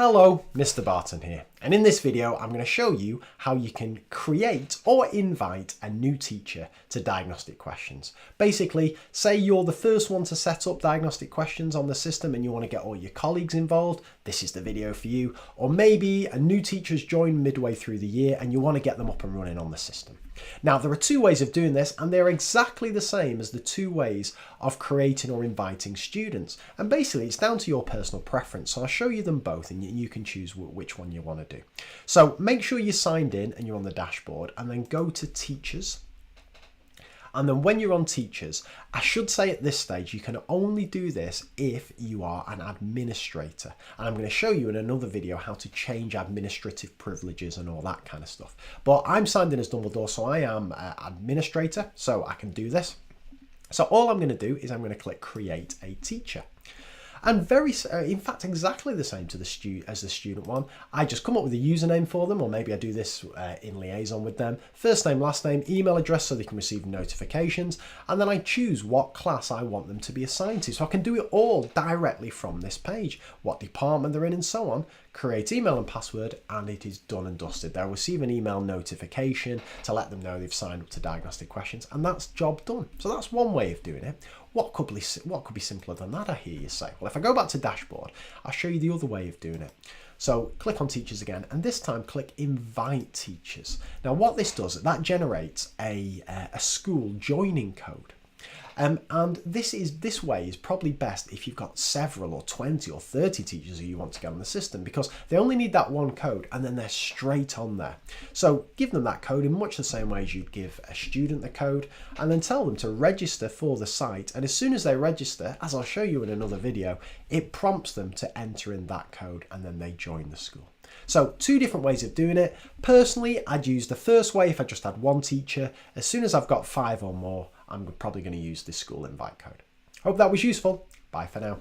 Hello, Mr. Barton here, and in this video I'm going to show you how you can create or invite a new teacher to Diagnostic Questions. Basically, say you're the first one to set up Diagnostic Questions on the system and you want to get all your colleagues involved, this is the video for you. Or maybe a new teacher's joined midway through the year and you want to get them up and running on the system. Now, there are two ways of doing this, and they're exactly the same as the two ways of creating or inviting students. And basically, it's down to your personal preference. So I'll show you them both and you can choose which one you want to do. So make sure you're signed in and you're on the dashboard, and then go to Teachers. And then when you're on Teachers, I should say at this stage, you can only do this if you are an administrator. And I'm going to show you in another video how to change administrative privileges and all that kind of stuff. But I'm signed in as Dumbledore, so I am an administrator, so I can do this. So all I'm going to do is I'm going to click Create a Teacher. And in fact, exactly the same to as the student one. I just come up with a username for them, or maybe I do this in liaison with them. First name, last name, email address so they can receive notifications. And then I choose what class I want them to be assigned to. So I can do it all directly from this page. What department they're in and so on. Create email and password, and it is done and dusted. They'll receive an email notification to let them know they've signed up to Diagnostic Questions, and that's job done. So that's one way of doing it. What could be simpler than that, I hear you say? Well, if I go back to dashboard, I'll show you the other way of doing it. So click on Teachers again, and this time click Invite Teachers. Now what this does, that generates a school joining code. And this way is probably best if you've got several or 20 or 30 teachers who you want to get on the system, because they only need that one code and then they're straight on there. So give them that code in much the same way as you'd give a student the code, and then tell them to register for the site. And as soon as they register, as I'll show you in another video, it prompts them to enter in that code and then they join the school. So two different ways of doing it. Personally, I'd use the first way if I just had one teacher. As soon as I've got 5 or more, I'm probably going to use this school invite code. Hope that was useful. Bye for now.